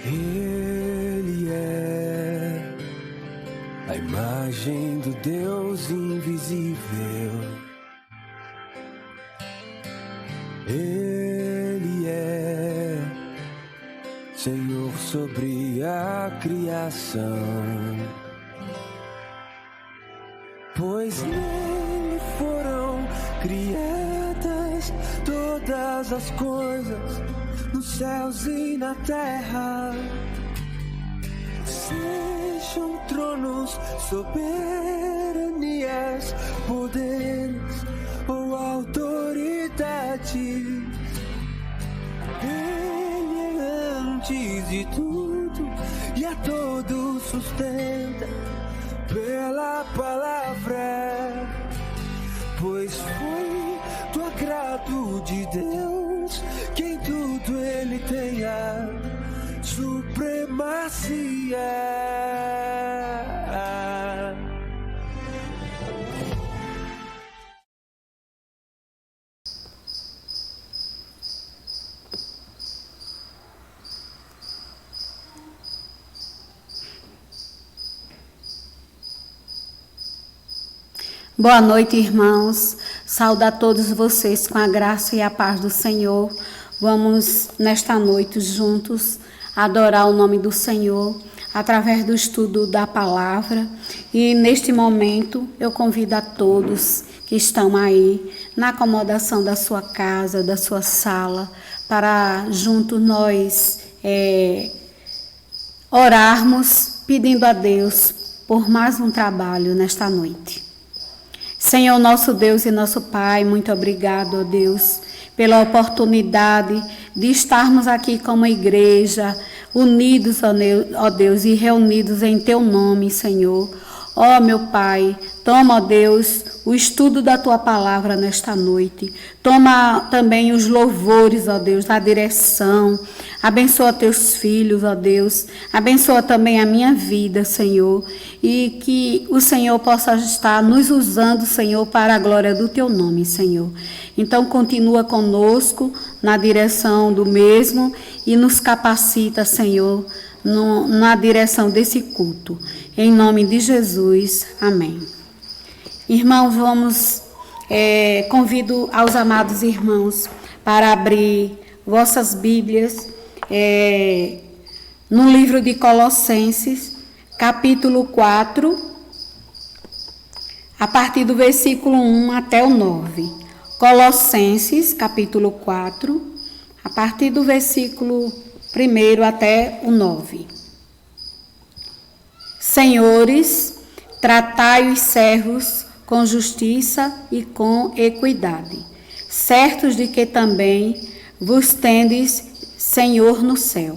Ele é a imagem do Deus invisível. Ele é Senhor sobre a criação, pois nele foram criadas todas as coisas, nos céus e na terra. Sejam tronos, soberanias, poderes ou autoridade, Ele é antes de tudo e a todos sustenta pela palavra, pois foi do agrado de Deus que em tudo Ele tenha supremacia. Boa noite, irmãos. Saúdo a todos vocês com a graça e a paz do Senhor. Vamos, nesta noite, juntos, adorar o nome do Senhor através do estudo da palavra. E, neste momento, eu convido a todos que estão aí, na acomodação da sua casa, da sua sala, para juntos nós orarmos, pedindo a Deus por mais um trabalho nesta noite. Senhor, nosso Deus e nosso Pai, muito obrigado, ó Deus, pela oportunidade de estarmos aqui como igreja, unidos, ó Deus, e reunidos em Teu nome, Senhor. Ó meu Pai, toma, ó Deus, o estudo da Tua palavra nesta noite. Toma também os louvores, ó Deus, a direção. Abençoa Teus filhos, ó Deus. Abençoa também a minha vida, Senhor. E que o Senhor possa estar nos usando, Senhor, para a glória do Teu nome, Senhor. Então, continua conosco na direção do mesmo e nos capacita, Senhor, na direção desse culto. Em nome de Jesus, amém. Irmãos, convido aos amados irmãos para abrir vossas Bíblias no livro de Colossenses, capítulo 4, a partir do versículo 1 até o 9. Colossenses, capítulo 4, a partir do versículo 1 até o 9. Senhores, tratai os servos com justiça e com equidade, certos de que também vos tendes Senhor no céu.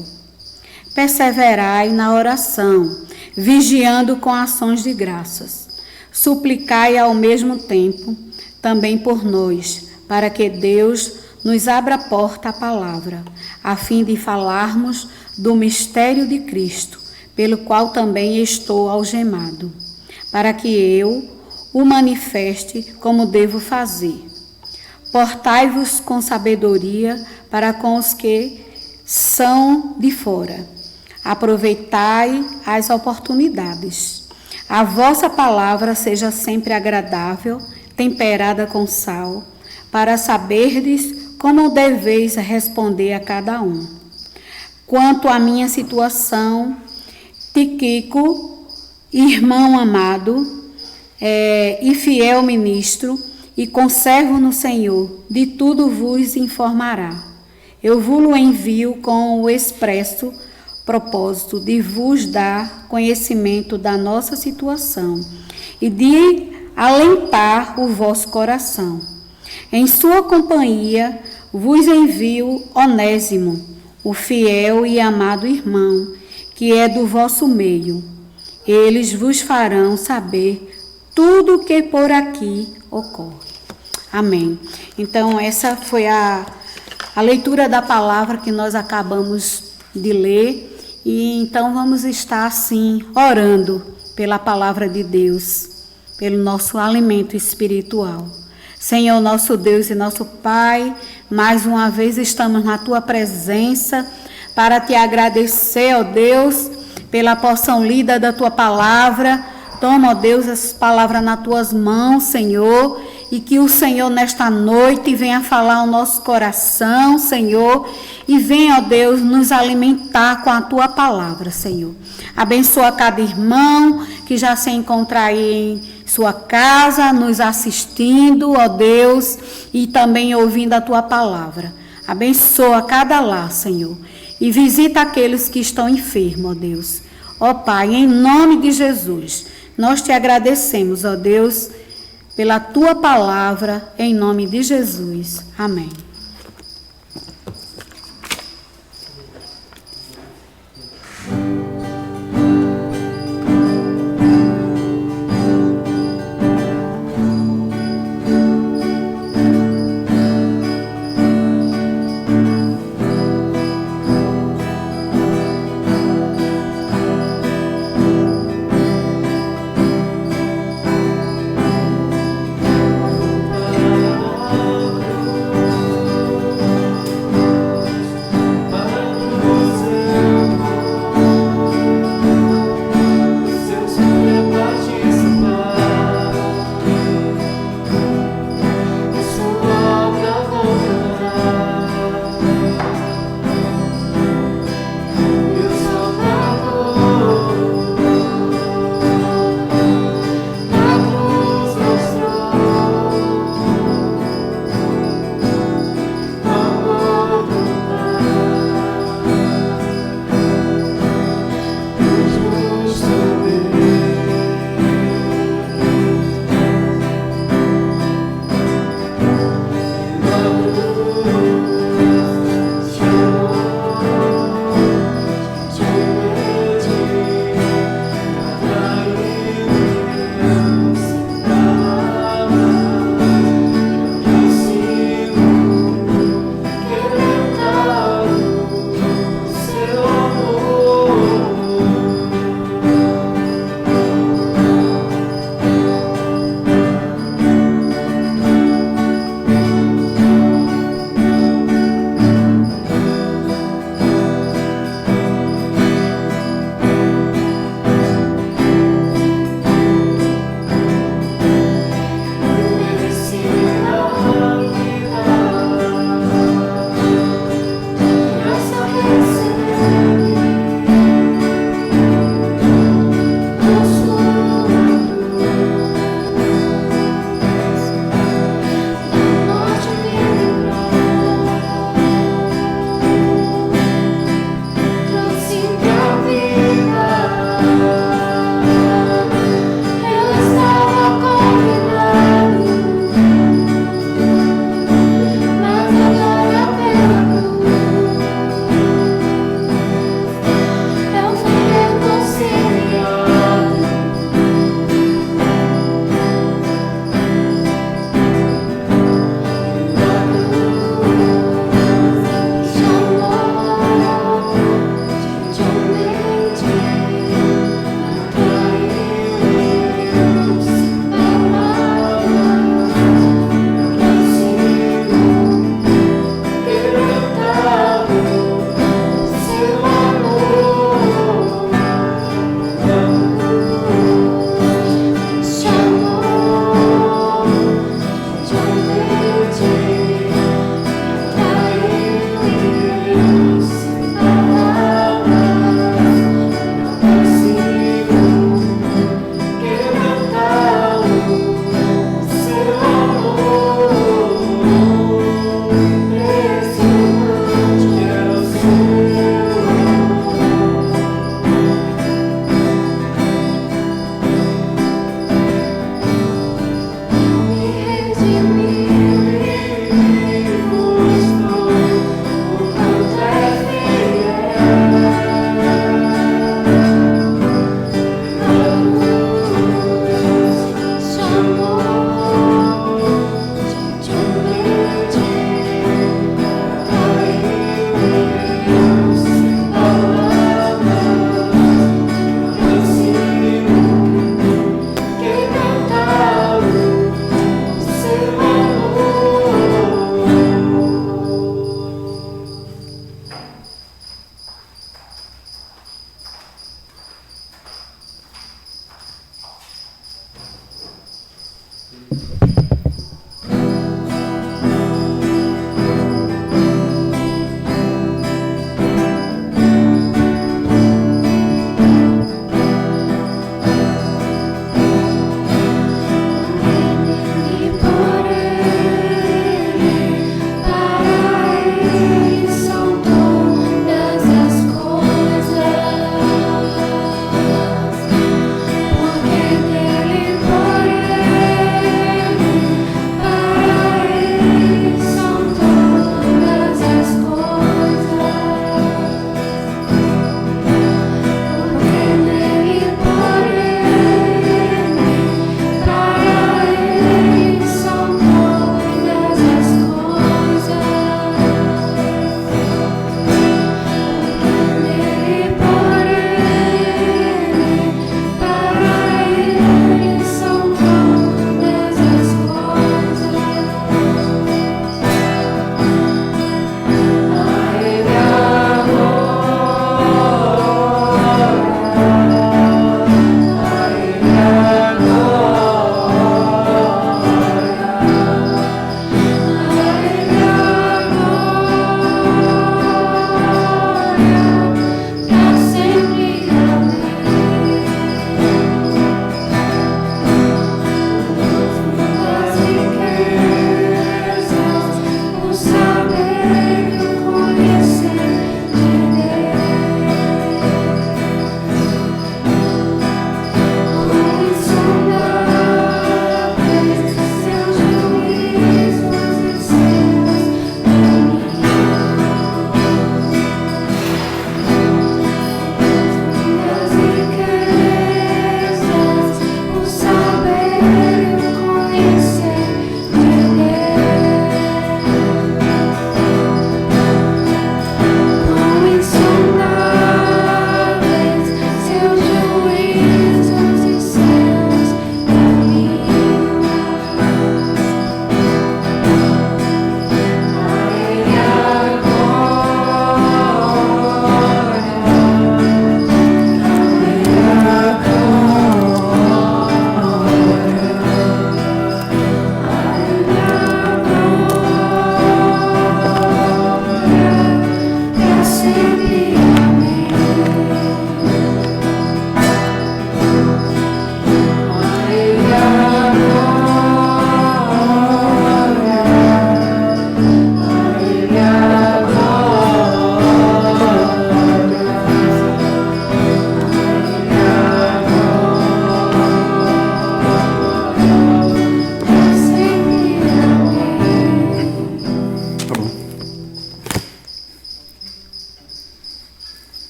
Perseverai na oração, vigiando com ações de graças. Suplicai ao mesmo tempo também por nós, para que Deus nos abra a porta à palavra, a fim de falarmos do mistério de Cristo, pelo qual também estou algemado, para que eu o manifeste como devo fazer. Portai-vos com sabedoria para com os que são de fora. Aproveitai as oportunidades. A vossa palavra seja sempre agradável, temperada com sal, para saberdes como deveis responder a cada um. Quanto à minha situação, Tíquico, irmão amado e fiel ministro e conservo no Senhor, de tudo vos informará. Eu vos envio com o expresso propósito de vos dar conhecimento da nossa situação e de alentar o vosso coração. Em sua companhia vos envio Onésimo, o fiel e amado irmão, que é do vosso meio. Eles vos farão saber tudo o que por aqui ocorre. Amém. Então, essa foi a leitura da palavra que nós acabamos de ler. E então vamos estar assim, orando pela palavra de Deus, pelo nosso alimento espiritual. Senhor, nosso Deus e nosso Pai, mais uma vez estamos na Tua presença, para te agradecer, ó Deus, pela porção lida da tua palavra. Toma, ó Deus, essas palavras nas tuas mãos, Senhor, e que o Senhor nesta noite venha falar ao nosso coração, Senhor, e venha, ó Deus, nos alimentar com a tua palavra, Senhor. Abençoa cada irmão que já se encontra aí em sua casa, nos assistindo, ó Deus, e também ouvindo a tua palavra. Abençoa cada lar, Senhor, e visita aqueles que estão enfermos, ó Deus. Ó Pai, em nome de Jesus, nós te agradecemos, ó Deus, pela tua palavra, em nome de Jesus. Amém.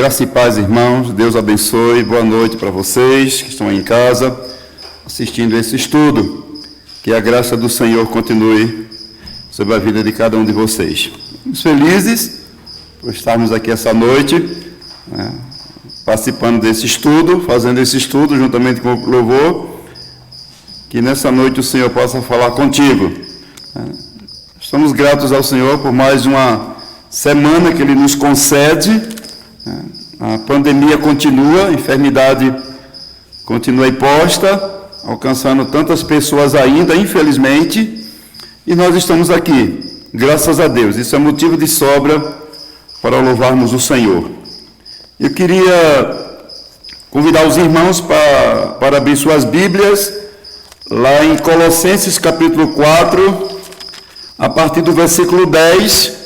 Graça e paz, irmãos. Deus abençoe. Boa noite para vocês que estão aí em casa assistindo esse estudo. Que a graça do Senhor continue sobre a vida de cada um de vocês. Estamos felizes por estarmos aqui essa noite, participando desse estudo, fazendo esse estudo juntamente com o louvor. Que nessa noite o Senhor possa falar contigo. Estamos gratos ao Senhor por mais uma semana que Ele nos concede. A pandemia continua, a enfermidade continua imposta, alcançando tantas pessoas ainda, infelizmente, e nós estamos aqui, graças a Deus. Isso é motivo de sobra para louvarmos o Senhor. Eu queria convidar os irmãos para abrir suas Bíblias, lá em Colossenses capítulo 4, a partir do versículo 10,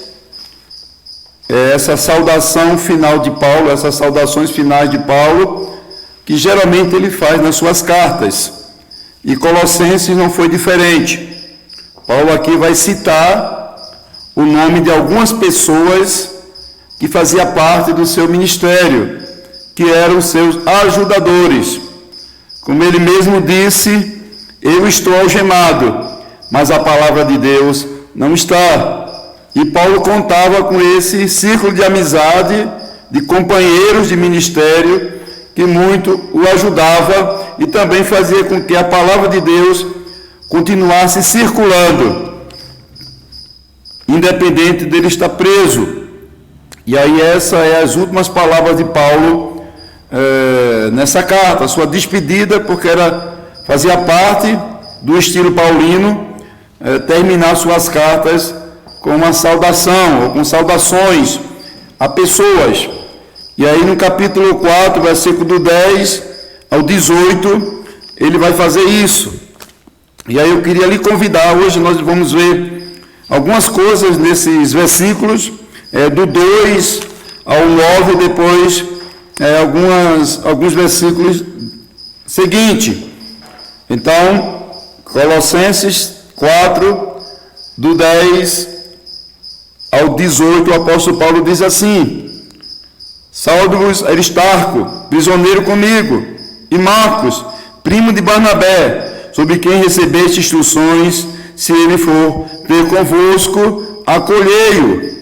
essa saudação final de Paulo, essas saudações finais de Paulo, que geralmente ele faz nas suas cartas. E Colossenses não foi diferente. Paulo aqui vai citar o nome de algumas pessoas que faziam parte do seu ministério, que eram seus ajudadores. Como ele mesmo disse, eu estou algemado, mas a palavra de Deus não está. E Paulo contava com esse círculo de amizade, de companheiros de ministério, que muito o ajudava e também fazia com que a palavra de Deus continuasse circulando, independente dele estar preso. E aí essas são as últimas palavras de Paulo nessa carta, sua despedida, porque fazia parte do estilo paulino terminar suas cartas com uma saudação, ou com saudações a pessoas. E aí no capítulo 4, versículo do 10 ao 18, ele vai fazer isso. E aí eu queria lhe convidar, hoje nós vamos ver algumas coisas nesses versículos, do 2 ao 9, depois alguns versículos seguintes. Então, Colossenses 4, do 10 ao 18, o apóstolo Paulo diz assim: Saúdo-vos Aristarco, prisioneiro comigo, e Marcos, primo de Barnabé, sobre quem recebeste instruções, se ele for ter convosco, acolhei-o.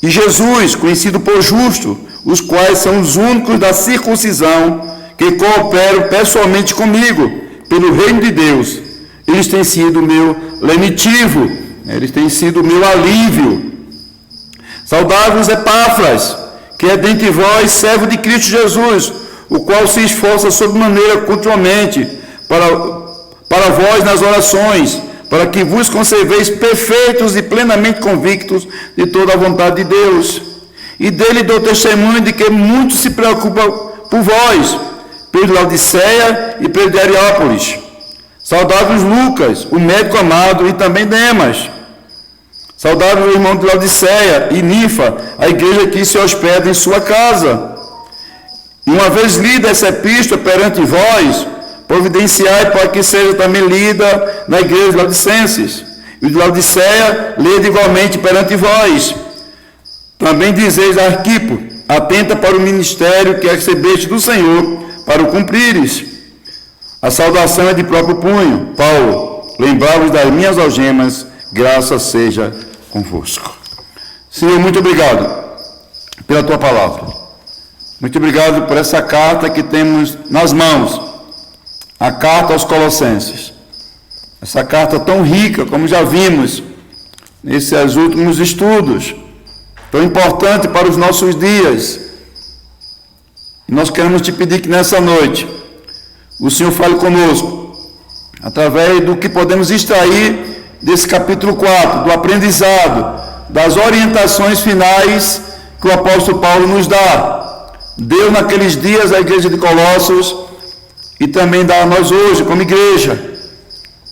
E Jesus, conhecido por justo, os quais são os únicos da circuncisão, que cooperam pessoalmente comigo, pelo reino de Deus. Eles têm sido meu lenitivo, eles têm sido meu alívio. Saudai-vos Epáfras, que é dentre vós servo de Cristo Jesus, o qual se esforça sobremaneira continuamente para vós nas orações, para que vos conserveis perfeitos e plenamente convictos de toda a vontade de Deus. E dele dou testemunho de que muito se preocupa por vós, Pedro de Laodiceia e Pedro de Areópolis. Saudai-vos Lucas, o médico amado, e também Demas. Saudai o irmão de Laodiceia e Ninfa, a igreja que se hospeda em sua casa. E uma vez lida essa epístola perante vós, providenciai para que seja também lida na igreja de Laodicenses. E de Laodiceia, lede igualmente perante vós. Também dizeis a Arquipo, atenta para o ministério que recebeste do Senhor, para o cumprires. A saudação é de próprio punho. Paulo, lembrai-vos das minhas algemas, graça seja convosco. Senhor, muito obrigado pela tua palavra. Muito obrigado por essa carta que temos nas mãos, a carta aos Colossenses. Essa carta tão rica, como já vimos nesses últimos estudos, tão importante para os nossos dias. E nós queremos te pedir que nessa noite o Senhor fale conosco, através do que podemos extrair desse capítulo 4, do aprendizado, das orientações finais que o apóstolo Paulo nos dá. Deu naqueles dias à igreja de Colossos e também dá a nós hoje, como igreja.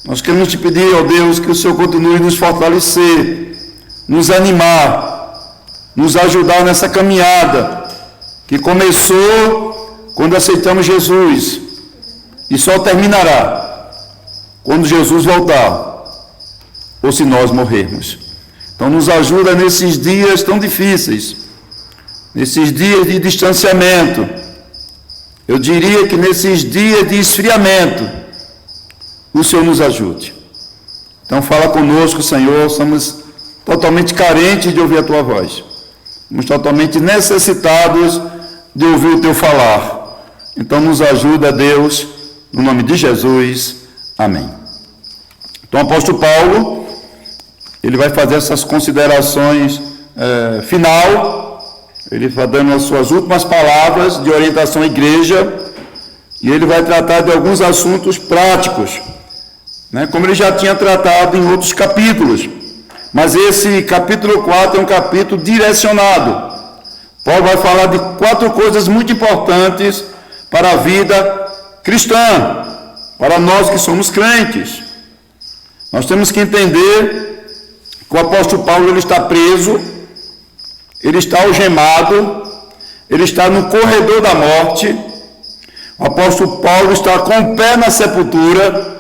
Nós queremos te pedir, ó Deus, que o Senhor continue nos fortalecer, nos animar, nos ajudar nessa caminhada que começou quando aceitamos Jesus e só terminará quando Jesus voltar, ou se nós morrermos. Então nos ajuda nesses dias tão difíceis, nesses dias de distanciamento, eu diria que nesses dias de esfriamento, o Senhor nos ajude. Então fala conosco, Senhor, somos totalmente carentes de ouvir a Tua voz. Somos totalmente necessitados de ouvir o Teu falar. Então nos ajuda, Deus, no nome de Jesus. Amém. Então o apóstolo Paulo, ele vai fazer essas considerações final, ele vai dando as suas últimas palavras de orientação à igreja, e ele vai tratar de alguns assuntos práticos, né, como ele já tinha tratado em outros capítulos, mas esse capítulo 4 é um capítulo direcionado. Paulo vai falar de 4 coisas muito importantes para a vida cristã, para nós que somos crentes. Nós temos que entender que o apóstolo Paulo ele está preso, ele está algemado, ele está no corredor da morte. O apóstolo Paulo está com o pé na sepultura,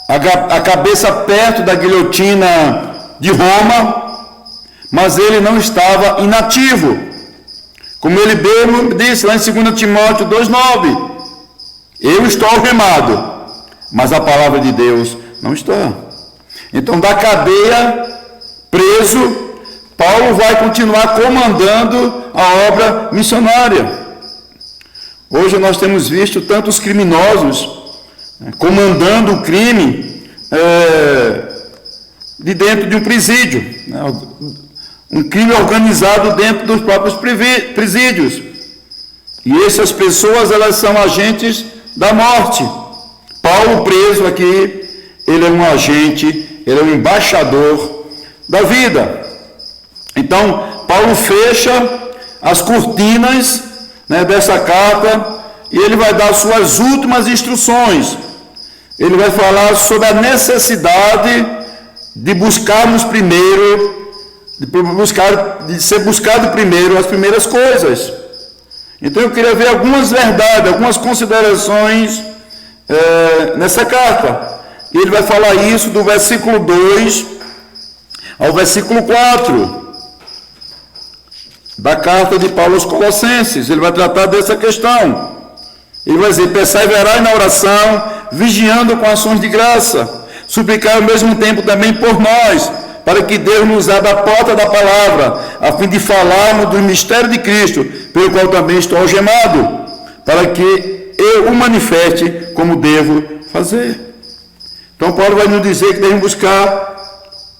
a cabeça perto da guilhotina de Roma, mas ele não estava inativo. Como ele mesmo disse lá em 2 Timóteo 2,9, eu estou algemado, mas a palavra de Deus não está. Então, da cadeia, preso, Paulo vai continuar comandando a obra missionária. Hoje nós temos visto tantos criminosos comandando o crime de dentro de um presídio, um crime organizado dentro dos próprios presídios. E essas pessoas, elas são agentes da morte. Paulo, preso aqui, ele é um agente, ele é um embaixador da vida. Então, Paulo fecha as cortinas, dessa carta, e ele vai dar suas últimas instruções. Ele vai falar sobre a necessidade de buscarmos primeiro, de ser buscado primeiro as primeiras coisas. Então eu queria ver algumas verdades, algumas considerações nessa carta. E ele vai falar isso do versículo 2 ao versículo 4 da carta de Paulo aos Colossenses. Ele vai tratar dessa questão. Ele vai dizer: perseverai na oração, vigiando com ações de graça, suplicar ao mesmo tempo também por nós, para que Deus nos abra a porta da palavra, a fim de falarmos do mistério de Cristo, pelo qual também estou algemado, para que eu o manifeste como devo fazer. Então Paulo vai nos dizer que devemos buscar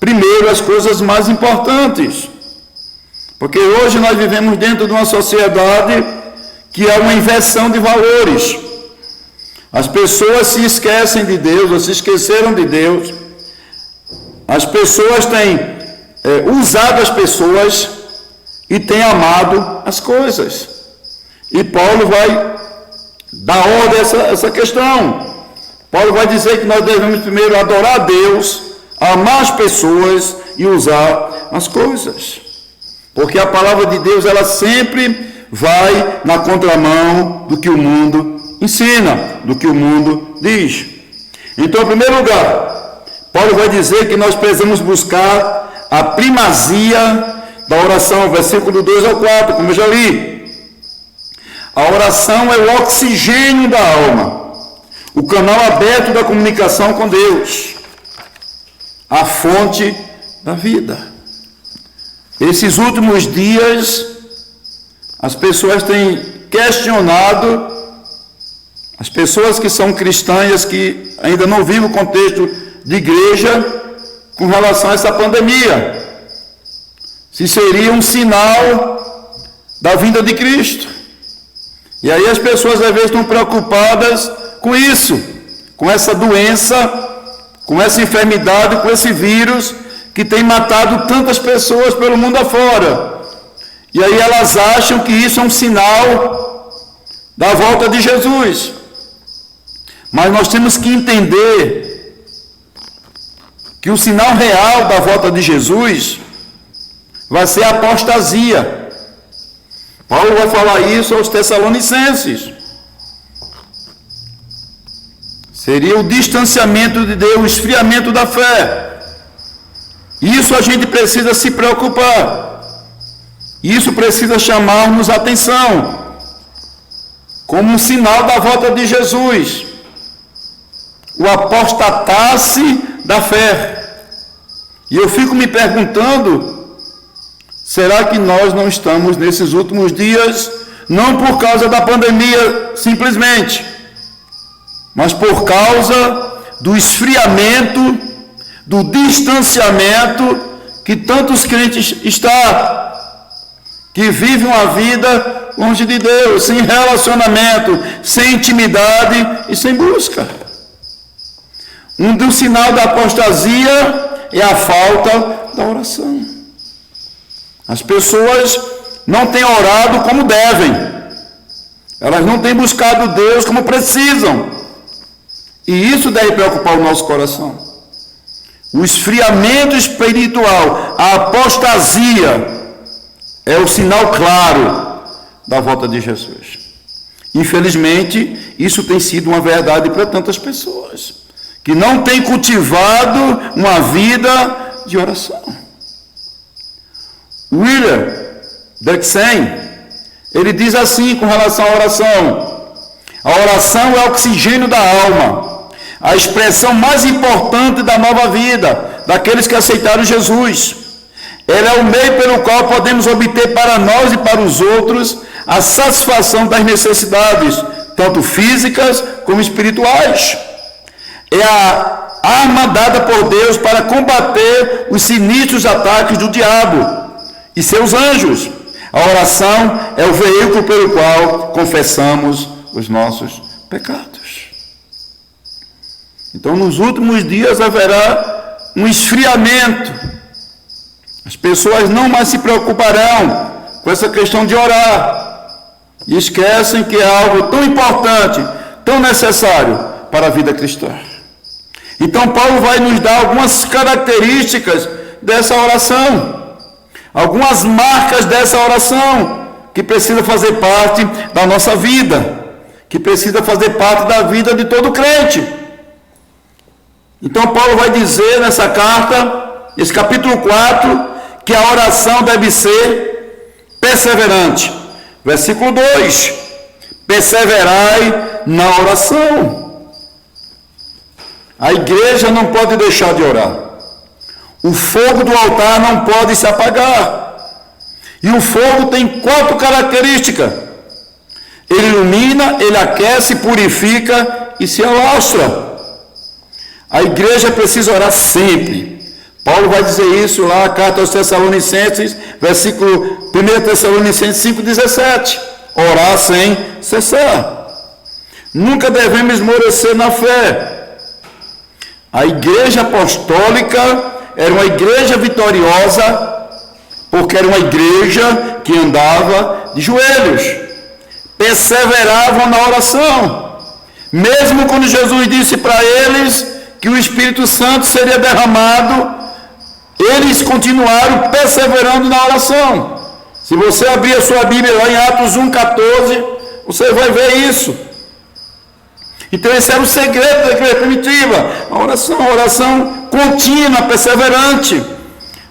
primeiro as coisas mais importantes, porque hoje nós vivemos dentro de uma sociedade que há uma inversão de valores. As pessoas se esquecem de Deus, ou se esqueceram de Deus. As pessoas têm usado as pessoas e têm amado as coisas. E Paulo vai dar ordem a essa questão. Paulo vai dizer que nós devemos primeiro adorar a Deus, amar as pessoas e usar as coisas. Porque a palavra de Deus, ela sempre vai na contramão do que o mundo ensina, do que o mundo diz. Então, em primeiro lugar, Paulo vai dizer que nós precisamos buscar a primazia da oração, versículo 2 ao 4, como eu já li. A oração é o oxigênio da alma, o canal aberto da comunicação com Deus, a fonte da vida. Esses últimos dias, as pessoas têm questionado, as pessoas que são cristãs, que ainda não vivem o contexto de igreja, com relação a essa pandemia, se seria um sinal da vinda de Cristo. E aí as pessoas às vezes estão preocupadas com isso, com essa doença, com essa enfermidade, com esse vírus que tem matado tantas pessoas pelo mundo afora. E aí elas acham que isso é um sinal da volta de Jesus. Mas nós temos que entender que o sinal real da volta de Jesus vai ser a apostasia. Paulo vai falar isso aos Tessalonicenses. Seria o distanciamento de Deus, o esfriamento da fé. Isso a gente precisa se preocupar. Isso precisa chamar-nos a atenção, como um sinal da volta de Jesus, o apostatar-se da fé. E eu fico me perguntando, será que nós não estamos nesses últimos dias, não por causa da pandemia simplesmente, mas por causa do esfriamento, do distanciamento que tantos crentes estão, que vivem uma vida longe de Deus, sem relacionamento, sem intimidade e sem busca. Um dos sinais da apostasia é a falta da oração. As pessoas não têm orado como devem, elas não têm buscado Deus como precisam, e isso deve preocupar o nosso coração. O esfriamento espiritual, a apostasia, é o sinal claro da volta de Jesus. Infelizmente, isso tem sido uma verdade para tantas pessoas, que não têm cultivado uma vida de oração. William Dixon, ele diz assim com relação à oração: a oração é o oxigênio da alma, a expressão mais importante da nova vida, daqueles que aceitaram Jesus. Ela é o meio pelo qual podemos obter para nós e para os outros a satisfação das necessidades, tanto físicas como espirituais. É a arma dada por Deus para combater os sinistros ataques do diabo e seus anjos. A oração é o veículo pelo qual confessamos os nossos pecados. Então, nos últimos dias haverá um esfriamento. As pessoas não mais se preocuparão com essa questão de orar e esquecem que é algo tão importante, tão necessário para a vida cristã. Então Paulo vai nos dar algumas características dessa oração, algumas marcas dessa oração que precisa fazer parte da nossa vida, que precisa fazer parte da vida de todo crente. Então Paulo vai dizer nessa carta, nesse capítulo 4, que a oração deve ser perseverante. Versículo 2: perseverai na oração. A igreja não pode deixar de orar. O fogo do altar não pode se apagar. E o fogo tem 4 características: ele ilumina, ele aquece, purifica e se alastra. A igreja precisa orar sempre. Paulo vai dizer isso lá na carta aos Tessalonicenses, versículo 1 Tessalonicenses 5,17. Orar sem cessar. Nunca devemos esmorecer na fé. A igreja apostólica era uma igreja vitoriosa, porque era uma igreja que andava de joelhos. Perseveravam na oração. Mesmo quando Jesus disse para eles que o Espírito Santo seria derramado, eles continuaram perseverando na oração. Se você abrir a sua Bíblia lá em Atos 1,14, você vai ver isso. Então esse era o segredo da igreja primitiva, a oração contínua, perseverante.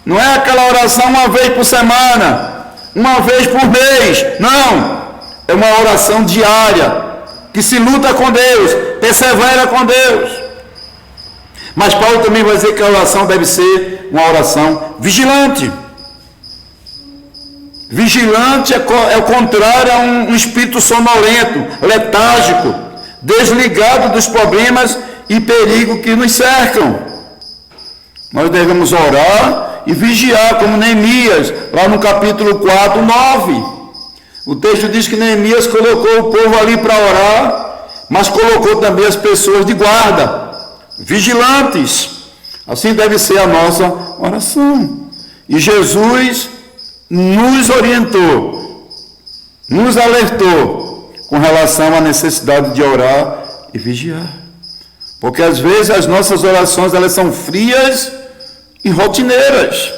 Não é aquela oração uma vez por semana, uma vez por mês, não. É uma oração diária, que se luta com Deus, persevera com Deus. Mas Paulo também vai dizer que a oração deve ser uma oração vigilante. Vigilante é o contrário a um espírito sonolento, letárgico, desligado dos problemas e perigo que nos cercam. Nós devemos orar e vigiar, como Neemias, lá no capítulo 4, 9. O texto diz que Neemias colocou o povo ali para orar, mas colocou também as pessoas de guarda, vigilantes. Assim deve ser a nossa oração. E Jesus nos orientou, nos alertou com relação à necessidade de orar e vigiar. Porque às vezes as nossas orações elas são frias e rotineiras.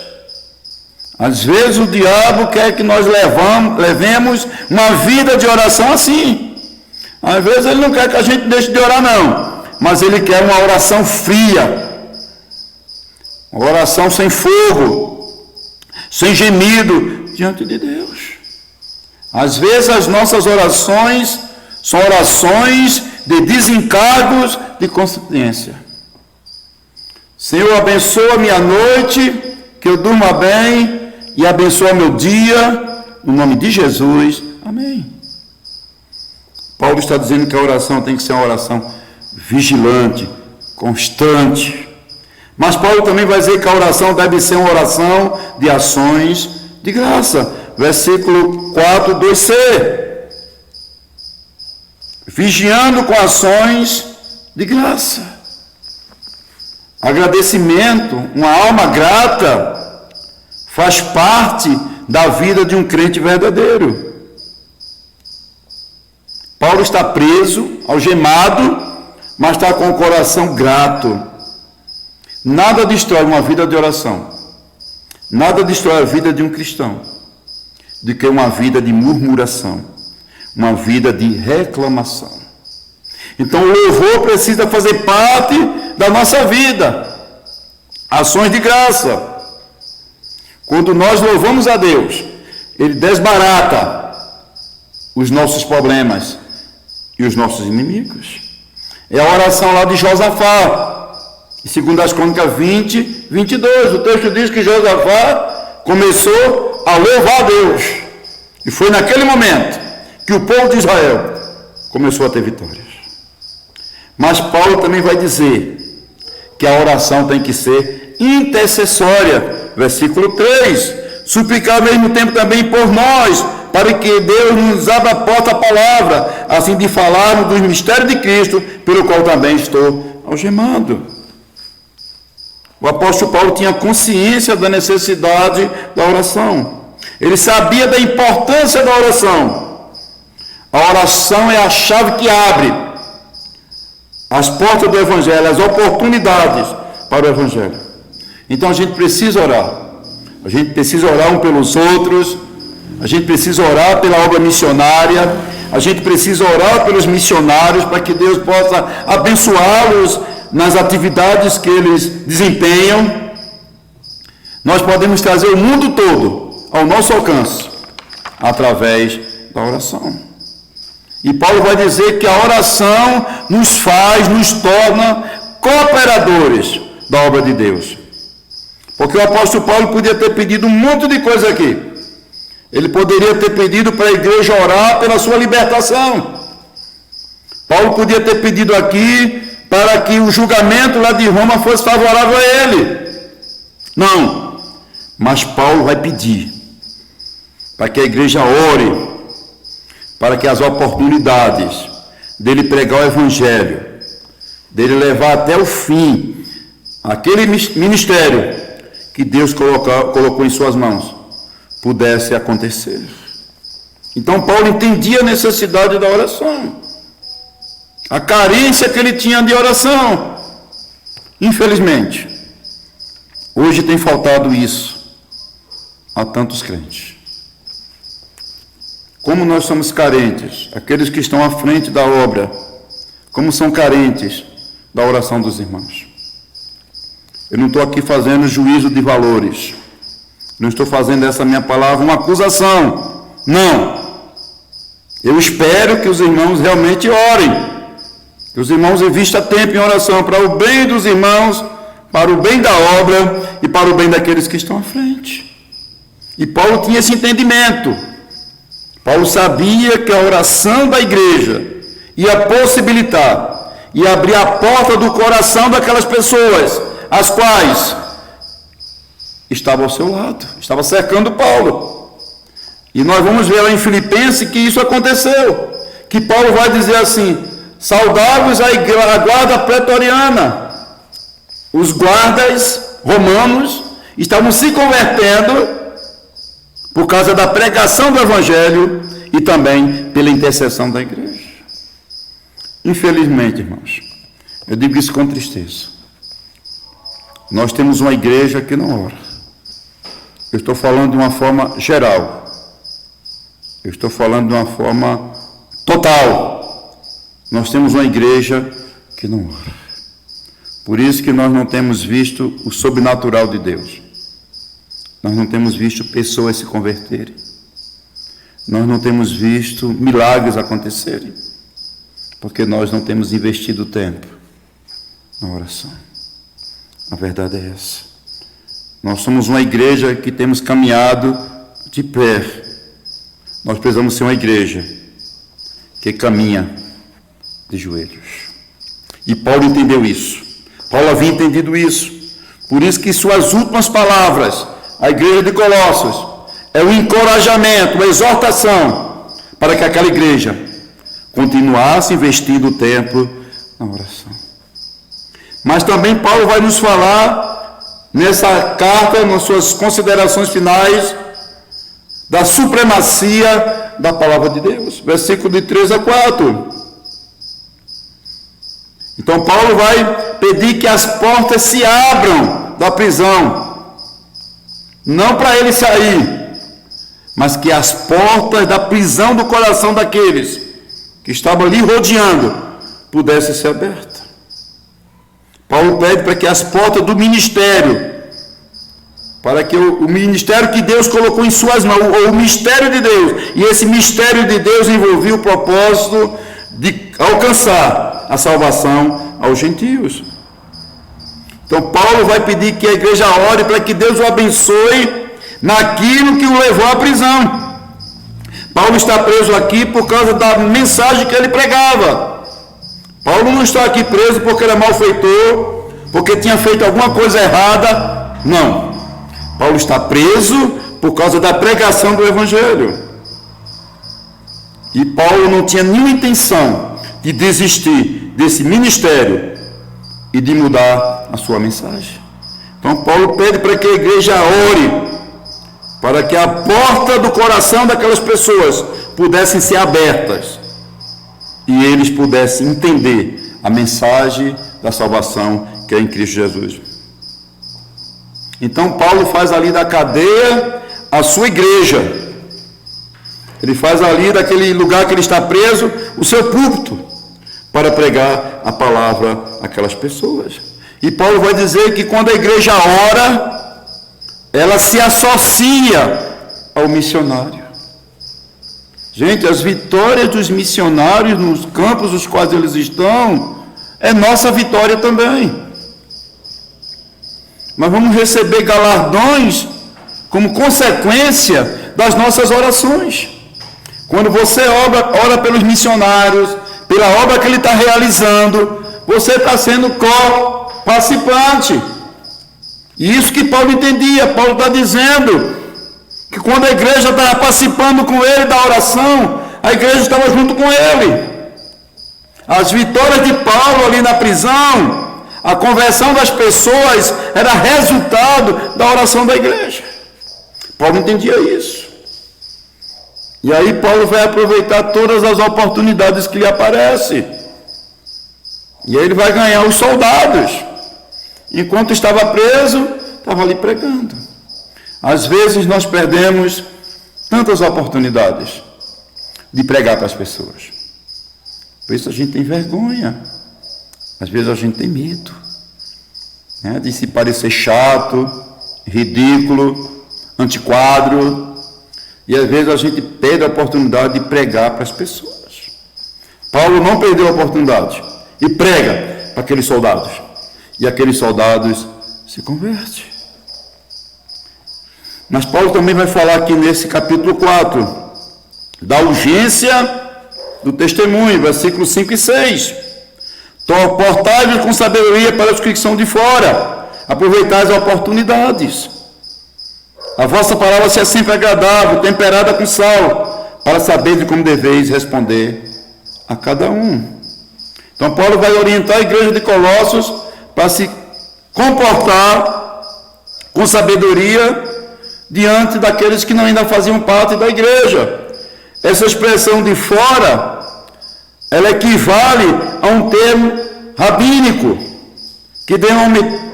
Às vezes o diabo quer que nós levemos uma vida de oração assim. Às vezes ele não quer que a gente deixe de orar não, mas ele quer uma oração fria, uma oração sem fogo, sem gemido diante de Deus. Às vezes as nossas orações são orações de desencargos de consciência. Senhor, abençoa a minha noite, que eu durma bem, e abençoa meu dia, no nome de Jesus. Amém. Paulo está dizendo que a oração tem que ser uma oração vigilante, constante. Mas Paulo também vai dizer que a oração deve ser uma oração de ações de graça. Versículo 4, 2c. Vigiando com ações de graça. Agradecimento, uma alma grata, faz parte da vida de um crente verdadeiro. Paulo está preso, algemado, mas está com o coração grato. Nada destrói uma vida de oração, nada destrói a vida de um cristão, do que uma vida de murmuração, uma vida de reclamação. Então o louvor precisa fazer parte da nossa vida, ações de graça. Quando nós louvamos a Deus, Ele desbarata os nossos problemas e os nossos inimigos. É a oração lá de Josafá, em 2 Crônicas 20, 22. O texto diz que Josafá começou a louvar a Deus. E foi naquele momento que o povo de Israel começou a ter vitórias. Mas Paulo também vai dizer que a oração tem que ser intercessória. Versículo 3. Suplicar ao mesmo tempo também por nós, para que Deus nos abra a porta à palavra, assim de falarmos dos mistérios de Cristo, pelo qual também estou algemado. O apóstolo Paulo tinha consciência da necessidade da oração. Ele sabia da importância da oração. A oração é a chave que abre as portas do Evangelho, as oportunidades para o Evangelho. Então a gente precisa orar. A gente precisa orar um pelos outros. A gente precisa orar pela obra missionária. A gente precisa orar pelos missionários para que Deus possa abençoá-los nas atividades que eles desempenham. Nós podemos trazer o mundo todo ao nosso alcance através da oração. E Paulo vai dizer que a oração nos torna cooperadores da obra de Deus. Porque o apóstolo Paulo podia ter pedido um monte de coisa aqui. Ele poderia ter pedido para a igreja orar pela sua libertação. Paulo podia ter pedido aqui para que o julgamento lá de Roma fosse favorável a ele. Não. Mas Paulo vai pedir para que a igreja ore, para que as oportunidades dele pregar o Evangelho, dele levar até o fim aquele ministério que Deus colocou em suas mãos, pudesse acontecer. Então Paulo entendia a necessidade da oração, a carência que ele tinha de oração. Infelizmente, hoje tem faltado isso a tantos crentes. Como nós somos carentes, aqueles que estão à frente da obra, como são carentes da oração dos irmãos. Eu não estou aqui fazendo juízo de valores. Não estou fazendo essa minha palavra uma acusação. Não. Eu espero que os irmãos realmente orem. Que os irmãos invistam tempo em oração para o bem dos irmãos, para o bem da obra e para o bem daqueles que estão à frente. E Paulo tinha esse entendimento. Paulo sabia que a oração da igreja ia possibilitar e abrir a porta do coração daquelas pessoas, as quais estavam ao seu lado, estavam cercando Paulo. E nós vamos ver lá em Filipenses que isso aconteceu, que Paulo vai dizer assim: saudai-vos a guarda pretoriana. Os guardas romanos estavam se convertendo por causa da pregação do Evangelho e também pela intercessão da igreja. Infelizmente, irmãos, eu digo isso com tristeza, nós temos uma igreja que não ora. Eu estou falando de uma forma geral. Eu estou falando de uma forma total. Nós temos uma igreja que não ora. Por isso que nós não temos visto o sobrenatural de Deus. Nós não temos visto pessoas se converterem. nós não temos visto milagres acontecerem, porque nós não temos investido tempo na oração. A verdade é essa. Nós somos uma igreja que temos caminhado de pé. Nós precisamos ser uma igreja que caminha de joelhos. E Paulo entendeu isso. Paulo havia entendido isso. Por isso que suas últimas palavras à igreja de Colossos é o encorajamento, uma exortação para que aquela igreja continuasse investindo o tempo na oração. Mas também Paulo vai nos falar nessa carta, nas suas considerações finais, da supremacia da palavra de Deus. Versículo de 3 a 4. Então Paulo vai pedir que as portas se abram da prisão. Não para ele sair, mas que as portas da prisão do coração daqueles que estavam ali rodeando pudessem ser abertas. Paulo pede para que as portas do ministério, para que o ministério que Deus colocou em suas mãos, ou o mistério de Deus, e esse mistério de Deus envolvia o propósito de alcançar a salvação aos gentios. Então Paulo vai pedir que a igreja ore para que Deus o abençoe naquilo que o levou à prisão. Paulo está preso aqui por causa da mensagem que ele pregava. Paulo não está aqui preso porque era malfeitor, porque tinha feito alguma coisa errada. Não. Paulo está preso por causa da pregação do Evangelho. E Paulo não tinha nenhuma intenção de desistir desse ministério e de mudar a sua mensagem. Então Paulo pede para que a igreja ore, para que a porta do coração daquelas pessoas pudessem ser abertas e eles pudessem entender a mensagem da salvação que é em Cristo Jesus. Então Paulo faz ali da cadeia a sua igreja. Ele faz ali daquele lugar que ele está preso o seu púlpito para pregar a palavra àquelas pessoas. E Paulo vai dizer que quando a igreja ora, ela se associa ao missionário. Gente, as vitórias dos missionários nos campos nos quais eles estão, é nossa vitória também. Mas vamos receber galardões como consequência das nossas orações. Quando você ora pelos missionários, pela obra que ele está realizando, você está sendo co-participante. E isso que Paulo entendia. Paulo está dizendo que quando a igreja estava participando com ele da oração, a igreja estava junto com ele. As vitórias de Paulo ali na prisão, a conversão das pessoas era resultado da oração da igreja. Paulo entendia isso. E aí Paulo vai aproveitar todas as oportunidades que lhe aparecem. E aí ele vai ganhar os soldados. Enquanto estava preso, estava ali pregando. Às vezes nós perdemos tantas oportunidades de pregar para as pessoas. Por isso a gente tem vergonha. Às vezes a gente tem medo, né, de se parecer chato, ridículo, antiquado. E às vezes a gente perde a oportunidade de pregar para as pessoas. Paulo não perdeu a oportunidade e prega para aqueles soldados. E aqueles soldados se convertem. Mas Paulo também vai falar aqui nesse capítulo 4 da urgência do testemunho, versículos 5 e 6. Portai-vos com sabedoria para os que são de fora, aproveitai as oportunidades. A vossa palavra seja sempre agradável, temperada com sal, para saber de como deveis responder a cada um. Então Paulo vai orientar a igreja de Colossos para se comportar com sabedoria diante daqueles que ainda faziam parte da igreja. Essa expressão de fora, ela equivale a um termo rabínico, que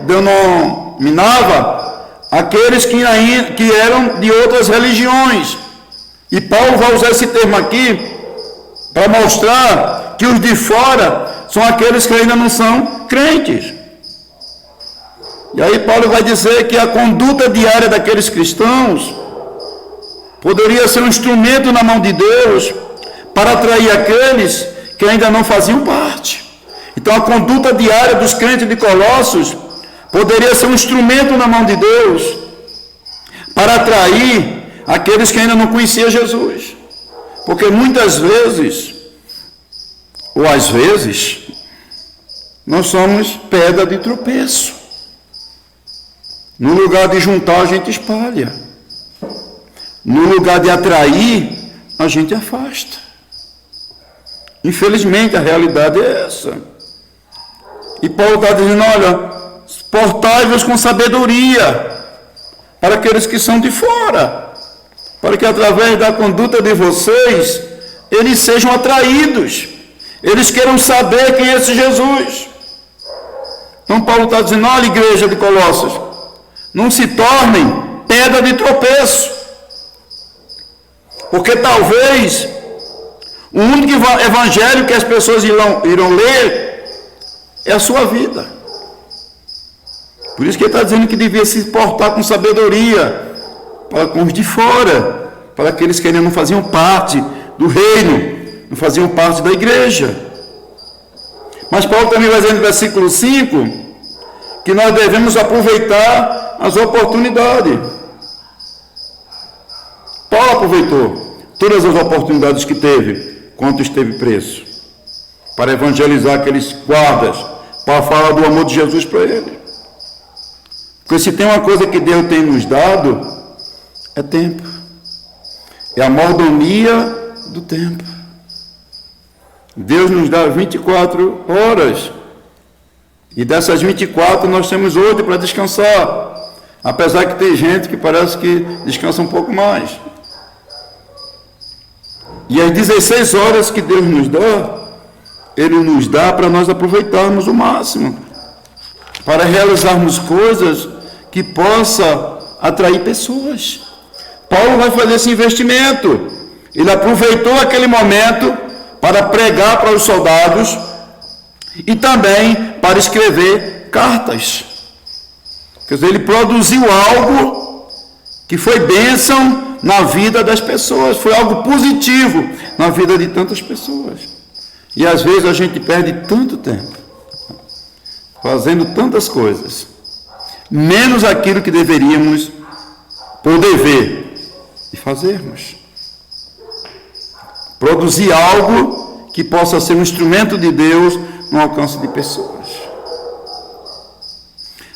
denominava aqueles que eram de outras religiões. E Paulo vai usar esse termo aqui para mostrar que os de fora são aqueles que ainda não são crentes. E aí Paulo vai dizer que a conduta diária daqueles cristãos poderia ser um instrumento na mão de Deus para atrair aqueles que ainda não faziam parte. Então a conduta diária dos crentes de Colossos poderia ser um instrumento na mão de Deus para atrair aqueles que ainda não conheciam Jesus. Porque muitas vezes, ou às vezes, nós somos pedra de tropeço. No lugar de juntar, a gente espalha. No lugar de atrair, a gente afasta. Infelizmente, a realidade é essa. E Paulo está dizendo, olha, portai-vos com sabedoria para aqueles que são de fora, para que através da conduta de vocês, eles sejam atraídos, eles queiram saber quem é esse Jesus. Então Paulo está dizendo, olha, igreja de Colossos, não se tornem pedra de tropeço, porque talvez o único evangelho que as pessoas irão ler é a sua vida. Por isso que ele está dizendo que devia se portar com sabedoria para com os de fora, para aqueles que ainda não faziam parte do reino, não faziam parte da igreja. Mas Paulo também vai dizer no versículo 5 que nós devemos aproveitar as oportunidades. Paulo aproveitou todas as oportunidades que teve quando esteve preso, para evangelizar aqueles guardas, para falar do amor de Jesus para ele. Porque se tem uma coisa que Deus tem nos dado, é tempo. É a mordomia do tempo. Deus nos dá 24 horas. E dessas 24, nós temos 8 para descansar. Apesar que tem gente que parece que descansa um pouco mais. E as 16 horas que Deus nos dá, Ele nos dá para nós aproveitarmos o máximo, para realizarmos coisas que possa atrair pessoas. Paulo vai fazer esse investimento. Ele aproveitou aquele momento para pregar para os soldados e também para escrever cartas. Quer dizer, ele produziu algo que foi bênção na vida das pessoas, foi algo positivo na vida de tantas pessoas. E às vezes a gente perde tanto tempo fazendo tantas coisas, menos aquilo que deveríamos, por dever, de fazermos. Produzir algo que possa ser um instrumento de Deus no alcance de pessoas.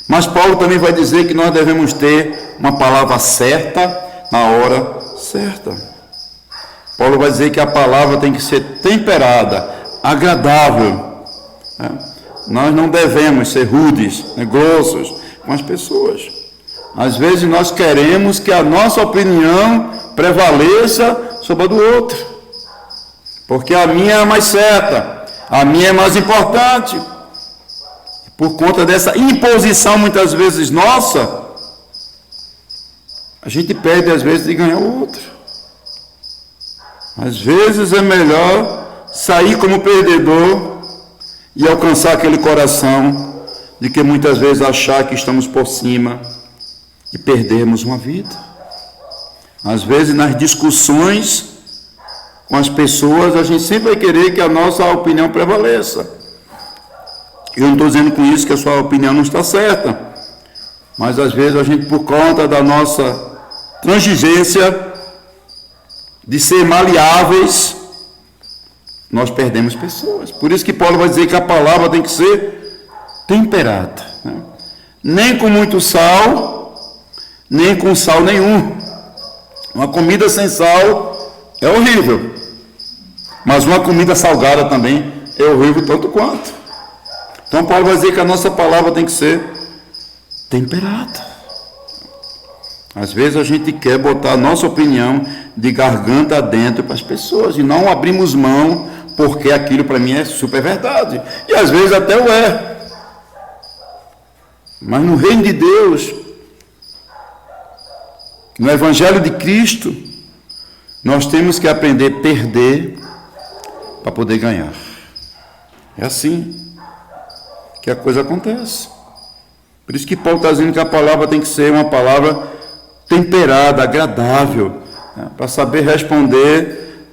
Mas Paulo também vai dizer que nós devemos ter uma palavra certa na hora certa. Paulo vai dizer que a palavra tem que ser temperada, agradável. Nós não devemos ser rudes, grossos com as pessoas. Às vezes nós queremos que a nossa opinião prevaleça sobre a do outro, porque a minha é mais certa, a minha é mais importante. Por conta dessa imposição muitas vezes nossa, a gente perde às vezes de ganhar o outro. Às vezes é melhor sair como perdedor e alcançar aquele coração, de que muitas vezes achar que estamos por cima e perdermos uma vida. Às vezes nas discussões com as pessoas, a gente sempre vai querer que a nossa opinião prevaleça. Eu não estou dizendo com isso que a sua opinião não está certa, mas às vezes a gente, por conta da nossa transigência de ser maleáveis, nós perdemos pessoas. Por isso que Paulo vai dizer que a palavra tem que ser temperada, nem com muito sal, nem com sal nenhum. Uma comida sem sal é horrível, mas uma comida salgada também é horrível tanto quanto. Então Paulo vai dizer que a nossa palavra tem que ser temperada. Às vezes a gente quer botar a nossa opinião de garganta dentro para as pessoas e não abrimos mão, porque aquilo para mim é super verdade. E às vezes até o é. Mas no reino de Deus, no Evangelho de Cristo, nós temos que aprender a perder para poder ganhar. É assim que a coisa acontece. Por isso que Paulo está dizendo que a palavra tem que ser uma palavra temperada, agradável, para saber responder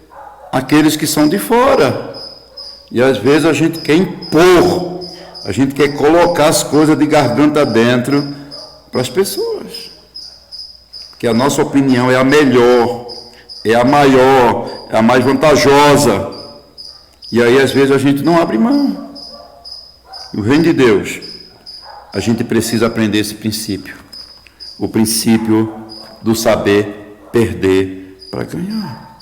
àqueles que são de fora. E às vezes a gente quer impor, a gente quer colocar as coisas de garganta dentro para as pessoas. Que a nossa opinião é a melhor, é a maior, é a mais vantajosa. E aí às vezes a gente não abre mão. E o reino de Deus, a gente precisa aprender esse princípio. O princípio do saber perder para ganhar.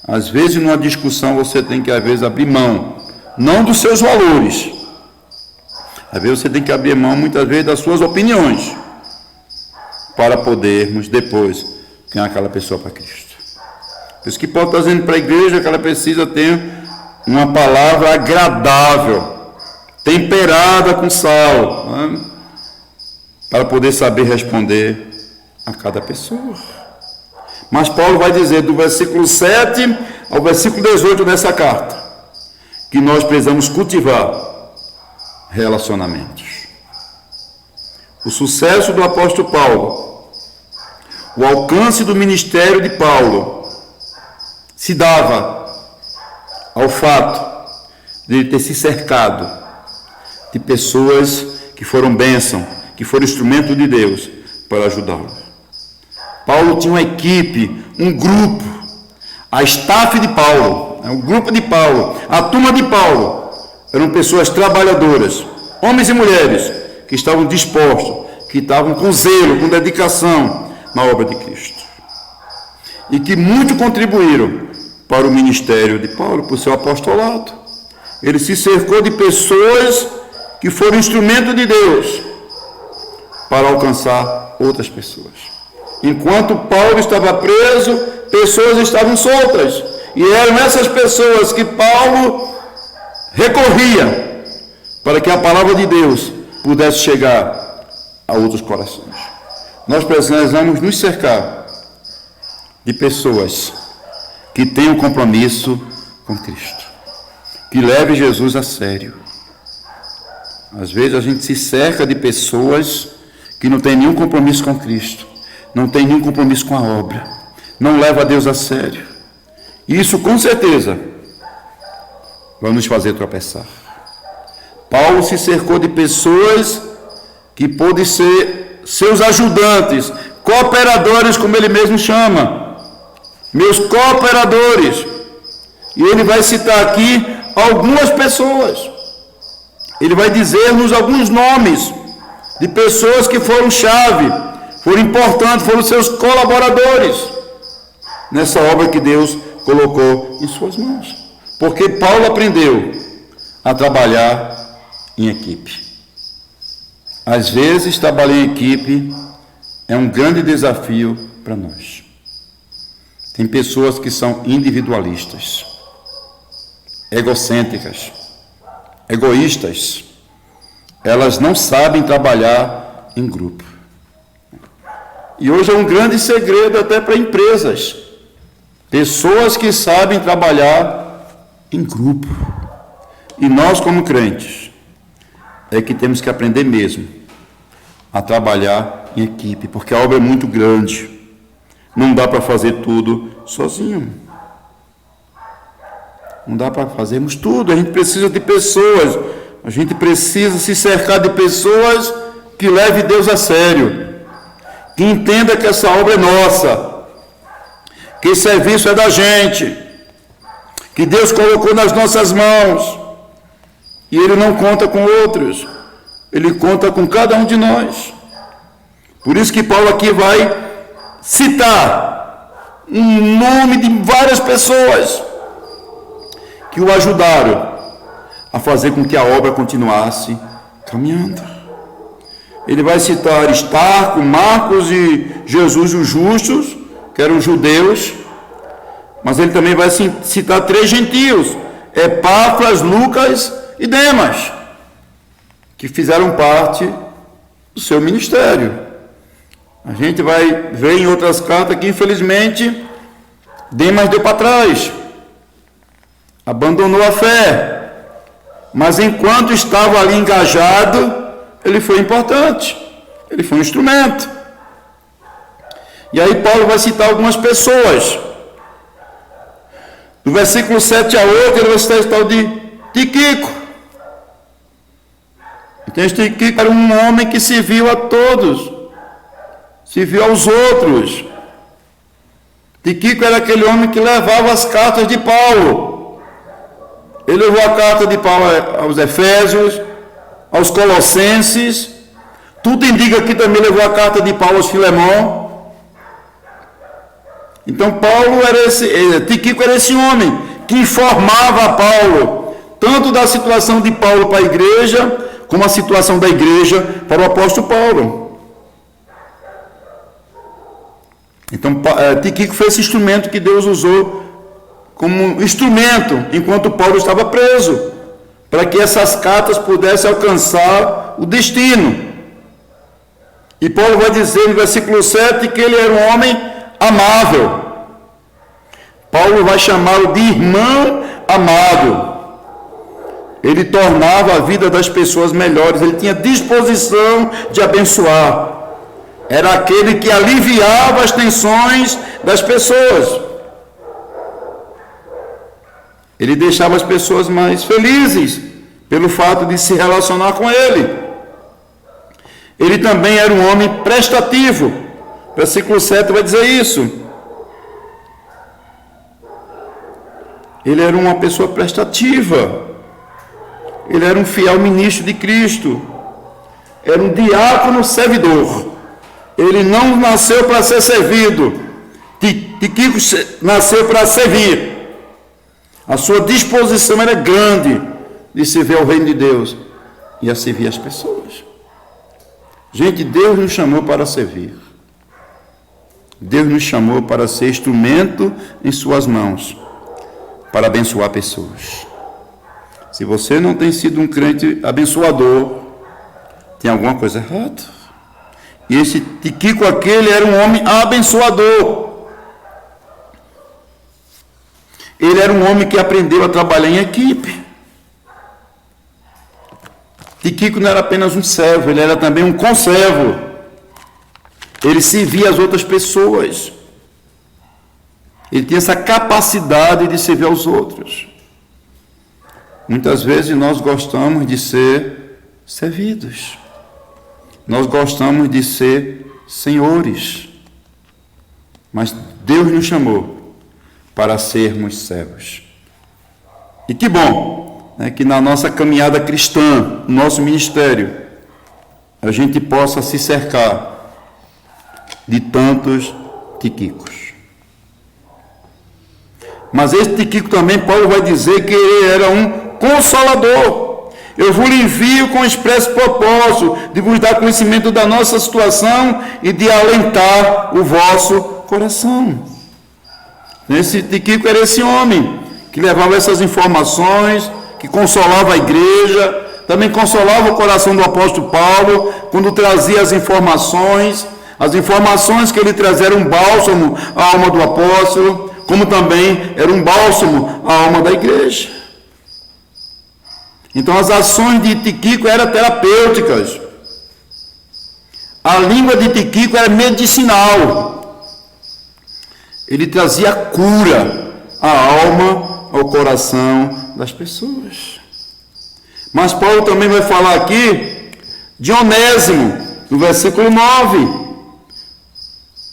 Às vezes numa discussão você tem que às vezes abrir mão, não dos seus valores. Às vezes você tem que abrir mão muitas vezes das suas opiniões, para podermos depois ganhar aquela pessoa para Cristo. Por isso que Paulo está dizendo para a igreja que ela precisa ter uma palavra agradável, temperada com sal, né? Para poder saber responder a cada pessoa. Mas Paulo vai dizer do versículo 7 ao versículo 18 dessa carta, que nós precisamos cultivar relacionamentos. O sucesso do apóstolo Paulo, o alcance do ministério de Paulo, se dava ao fato de ele ter se cercado de pessoas que foram bênção, que foram instrumento de Deus para ajudá-lo. Paulo tinha uma equipe, um grupo, a staff de Paulo, o grupo de Paulo, a turma de Paulo, eram pessoas trabalhadoras, homens e mulheres, que estavam dispostos, que estavam com zelo, com dedicação na obra de Cristo. E que muito contribuíram para o ministério de Paulo, para o seu apostolado. Ele se cercou de pessoas que foram instrumento de Deus para alcançar outras pessoas. Enquanto Paulo estava preso, pessoas estavam soltas. E eram essas pessoas que Paulo recorria para que a palavra de Deus pudesse chegar a outros corações. Nós precisamos nos cercar de pessoas que tenham compromisso com Cristo, que levem Jesus a sério. Às vezes a gente se cerca de pessoas que não têm nenhum compromisso com Cristo, não têm nenhum compromisso com a obra, não leva a Deus a sério. E isso com certeza vai nos fazer tropeçar. Paulo se cercou de pessoas que podem ser seus ajudantes, cooperadores, como ele mesmo chama, meus cooperadores. E ele vai citar aqui algumas pessoas. Ele vai dizer-nos alguns nomes de pessoas que foram chave, foram importantes, foram seus colaboradores nessa obra que Deus colocou em suas mãos. Porque Paulo aprendeu a trabalhar em equipe. Às vezes, trabalhar em equipe é um grande desafio para nós. Tem pessoas que são individualistas, egocêntricas, egoístas. Elas não sabem trabalhar em grupo. E hoje é um grande segredo até para empresas. Pessoas que sabem trabalhar em grupo. E nós, como crentes, é que temos que aprender mesmo a trabalhar em equipe, porque a obra é muito grande. Não dá para fazer tudo sozinho. Não dá para fazermos tudo. A gente precisa de pessoas. A gente precisa se cercar de pessoas que levem Deus a sério, que entenda que essa obra é nossa, que esse serviço é da gente, que Deus colocou nas nossas mãos, e Ele não conta com outros, Ele conta com cada um de nós. Por isso que Paulo aqui vai citar um nome de várias pessoas que o ajudaram a fazer com que a obra continuasse caminhando. Ele vai citar Aristarco, Marcos e Jesus os justos, que eram judeus, mas ele também vai citar 3 gentios, Epáfras, Lucas e Demas, que fizeram parte do seu ministério. A gente vai ver em outras cartas que, infelizmente, Demas deu para trás, abandonou a fé, mas enquanto estava ali engajado, ele foi importante, ele foi um instrumento. E aí Paulo vai citar algumas pessoas Do versículo 7 a 8, ele vai citar esse tal de Tíquico. Então, este Tíquico era um homem que serviu a todos, serviu aos outros. Tíquico era aquele homem que levava as cartas de Paulo. Ele levou a carta de Paulo aos Efésios, aos Colossenses. Tudo indica que também levou a carta de Paulo aos Filemão. Então Tíquico era esse homem que informava a Paulo, tanto da situação de Paulo para a igreja, como a situação da igreja para o apóstolo Paulo. Então Tíquico foi esse instrumento que Deus usou como instrumento enquanto Paulo estava preso, para que essas cartas pudessem alcançar o destino. E Paulo vai dizer no versículo 7 que ele era um homem amável. Paulo vai chamá-lo de irmão amado. Ele tornava a vida das pessoas melhores, ele tinha disposição de abençoar. Era aquele que aliviava as tensões das pessoas. Ele deixava as pessoas mais felizes pelo fato de se relacionar com ele. Ele também era um homem prestativo. Versículo 7 vai dizer isso. Ele era uma pessoa prestativa. Ele era um fiel ministro de Cristo. Era um diácono servidor. Ele não nasceu para ser servido. Tíquico nasceu para servir. A sua disposição era grande de servir ao reino de Deus e a servir as pessoas. Gente, Deus nos chamou para servir. Deus nos chamou para ser instrumento em suas mãos, para abençoar pessoas. Se você não tem sido um crente abençoador, tem alguma coisa errada. E esse Tíquico aquele era um homem abençoador. Ele era um homem que aprendeu a trabalhar em equipe. Tíquico não era apenas um servo, ele era também um conservo. Ele servia as outras pessoas. Ele tinha essa capacidade de servir aos outros. Muitas vezes nós gostamos de ser servidos. Nós gostamos de ser senhores. Mas Deus nos chamou para sermos servos. E que bom que na nossa caminhada cristã, no nosso ministério, a gente possa se cercar de tantos Tíquicos. Mas esse Tíquico também, Paulo vai dizer que ele era um consolador. Eu vos envio com expresso propósito de vos dar conhecimento da nossa situação e de alentar o vosso coração. Esse Tíquico era esse homem que levava essas informações, que consolava a igreja, também consolava o coração do apóstolo Paulo, quando trazia as informações que ele trazia eram um bálsamo à alma do apóstolo, como também era um bálsamo à alma da igreja. Então as ações de Tíquico eram terapêuticas. A língua de Tíquico era medicinal. Ele trazia cura à alma, ao coração das pessoas. Mas Paulo também vai falar aqui de Onésimo, no versículo 9.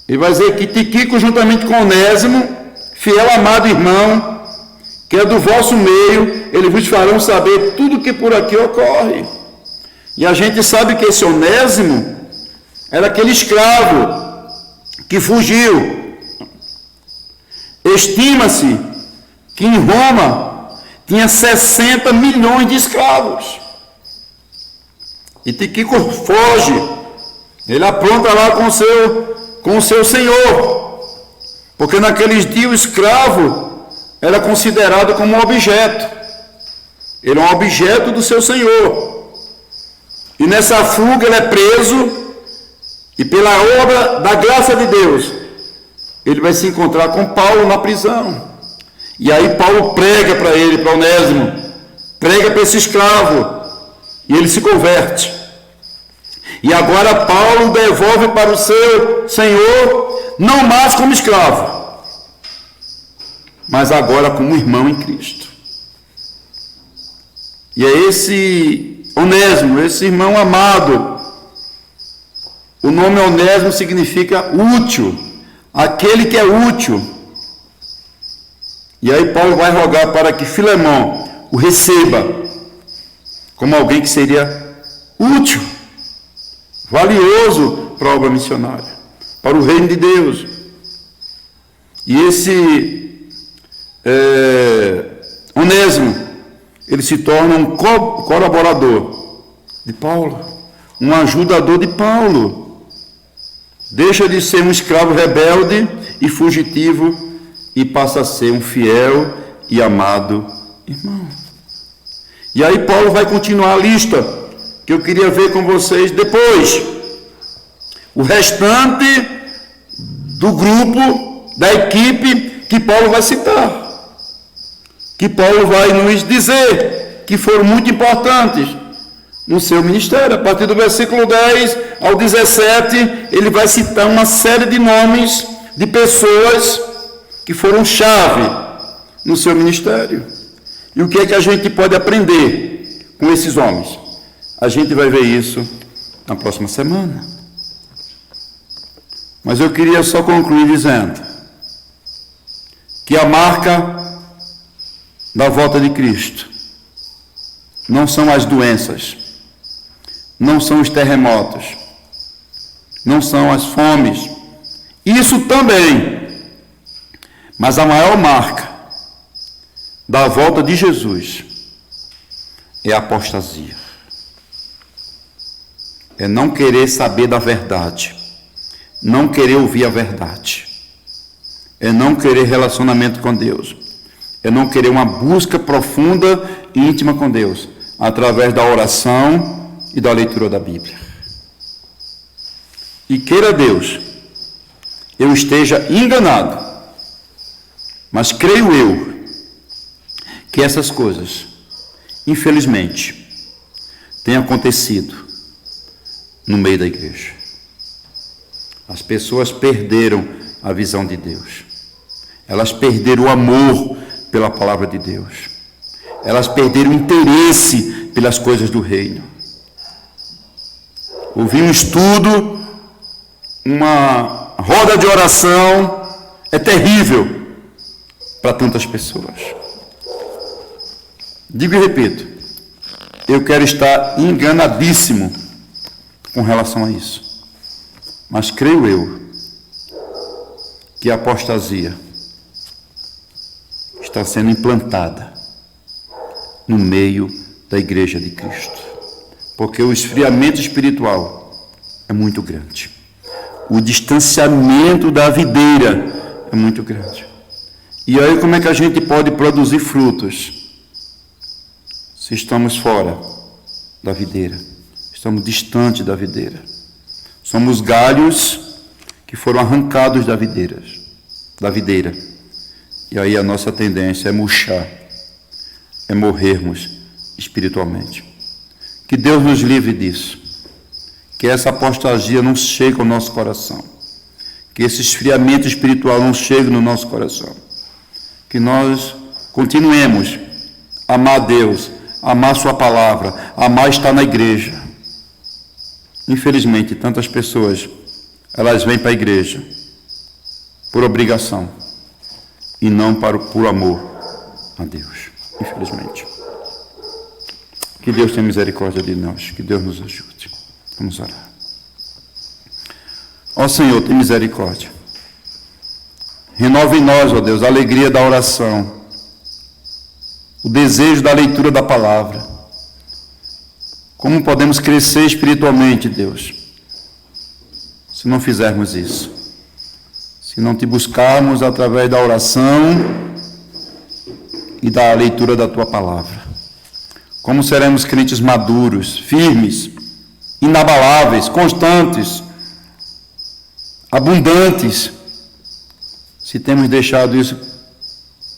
Ele vai dizer que Tíquico, juntamente com Onésimo, fiel amado irmão, que é do vosso meio, eles vos farão saber tudo o que por aqui ocorre. E a gente sabe que esse Onésimo era aquele escravo que fugiu. Estima-se que em Roma tinha 60 milhões de escravos. E Tíquico foge. Ele apronta lá com o seu senhor. Porque naqueles dias o escravo era considerado como um objeto. Ele é um objeto do seu senhor. E nessa fuga ele é preso. E pela obra da graça de Deus, ele vai se encontrar com Paulo na prisão. E aí Paulo prega para ele, para Onésimo, prega para esse escravo, e ele se converte. E agora Paulo devolve para o seu senhor, não mais como escravo, mas agora como irmão em Cristo. E é esse Onésimo, esse irmão amado. O nome Onésimo significa útil, aquele que é útil. E aí Paulo vai rogar para que Filemão o receba como alguém que seria útil, valioso para a obra missionária, para o reino de Deus. E esse Onésimo, ele se torna um colaborador de Paulo, um ajudador de Paulo. Deixa de ser um escravo rebelde e fugitivo e passa a ser um fiel e amado irmão. E aí Paulo vai continuar a lista que eu queria ver com vocês depois. O restante do grupo, da equipe que Paulo vai citar, que Paulo vai nos dizer que foram muito importantes no seu ministério. A partir do versículo 10 ao 17, ele vai citar uma série de nomes de pessoas que foram chave no seu ministério. E o que é que a gente pode aprender com esses homens? A gente vai ver isso na próxima semana. Mas eu queria só concluir dizendo que a marca da volta de Cristo não são as doenças, não são os terremotos, não são as fomes, isso também, mas a maior marca da volta de Jesus é a apostasia, é não querer saber da verdade, não querer ouvir a verdade, é não querer relacionamento com Deus, é não querer uma busca profunda e íntima com Deus, através da oração e da leitura da Bíblia. E queira Deus, eu esteja enganado, mas creio eu que essas coisas, infelizmente, têm acontecido no meio da igreja. As pessoas perderam a visão de Deus, elas perderam o amor pela palavra de Deus, elas perderam o interesse pelas coisas do reino. Ouvir um estudo, uma roda de oração é terrível para tantas pessoas. Digo e repito, eu quero estar enganadíssimo com relação a isso, mas creio eu que a apostasia está sendo implantada no meio da igreja de Cristo, porque o esfriamento espiritual é muito grande, o distanciamento da videira é muito grande. E aí como é que a gente pode produzir frutos se estamos fora da videira, estamos distante da videira? Somos galhos que foram arrancados da videira. E aí a nossa tendência é murchar, é morrermos espiritualmente. Que Deus nos livre disso. Que essa apostasia não chegue ao nosso coração. Que esse esfriamento espiritual não chegue no nosso coração. Que nós continuemos a amar Deus, a amar Sua palavra, a amar estar na igreja. Infelizmente, tantas pessoas, elas vêm para a igreja por obrigação e não por amor a Deus, infelizmente. Que Deus tenha misericórdia de nós, que Deus nos ajude. Vamos orar. Ó Senhor, tem misericórdia. Renova em nós, ó Deus, a alegria da oração, o desejo da leitura da palavra. Como podemos crescer espiritualmente, Deus, se não fizermos isso? Se não te buscarmos através da oração e da leitura da tua palavra? Como seremos crentes maduros, firmes, inabaláveis, constantes, abundantes, se temos deixado isso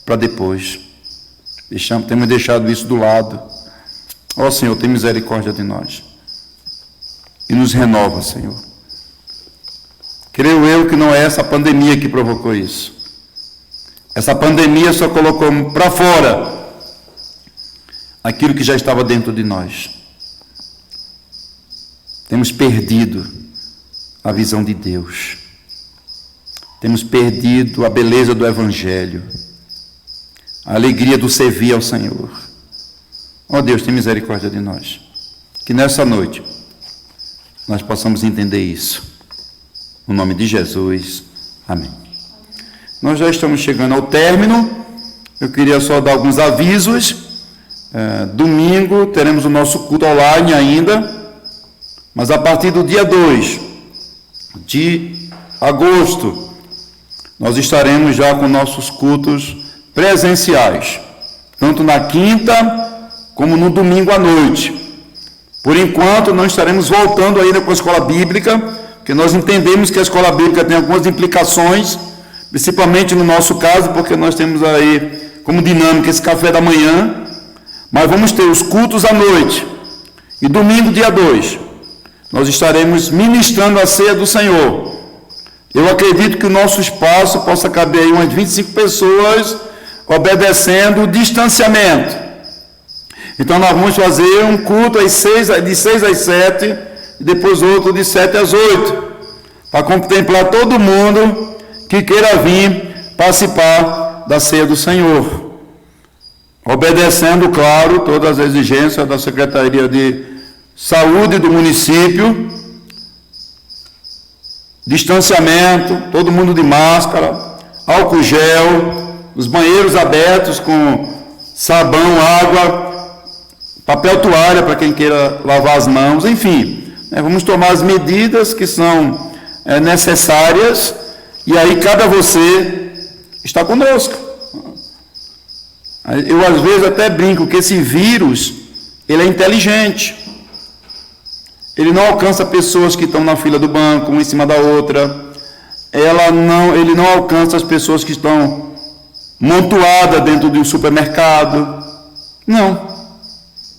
para depois? Temos deixado isso do lado. Ó Senhor, tem misericórdia de nós e nos renova, Senhor. Creio eu que não é essa pandemia que provocou isso. Essa pandemia só colocou para fora aquilo que já estava dentro de nós. Temos perdido a visão de Deus. Temos perdido a beleza do Evangelho, a alegria do servir ao Senhor. Ó Deus, tem misericórdia de nós. Que nessa noite nós possamos entender isso. No nome de Jesus. Amém. Nós já estamos chegando ao término. Eu queria só dar alguns avisos. Domingo teremos o nosso culto online ainda, mas a partir do dia 2 de agosto, nós estaremos já com nossos cultos presenciais, tanto na quinta como no domingo à noite. Por enquanto, não estaremos voltando ainda com a escola bíblica, porque nós entendemos que a escola bíblica tem algumas implicações, principalmente no nosso caso, porque nós temos aí como dinâmica esse café da manhã, mas vamos ter os cultos à noite. E domingo, dia 2, nós estaremos ministrando a ceia do Senhor. Eu acredito que o nosso espaço possa caber aí umas 25 pessoas, obedecendo o distanciamento. Então nós vamos fazer um culto de 6 às 7, e depois outro de 7 às 8, para contemplar todo mundo que queira vir participar da ceia do Senhor, obedecendo, claro, todas as exigências da Secretaria de Saúde do município, distanciamento, todo mundo de máscara, álcool gel, os banheiros abertos com sabão, água, papel toalha para quem queira lavar as mãos, enfim, vamos tomar as medidas que são necessárias, e aí cabe a você estar conosco. Eu às vezes até brinco que esse vírus, ele é inteligente. Ele não alcança pessoas que estão na fila do banco, uma em cima da outra. Ele não alcança as pessoas que estão montoadas dentro de um supermercado. Não.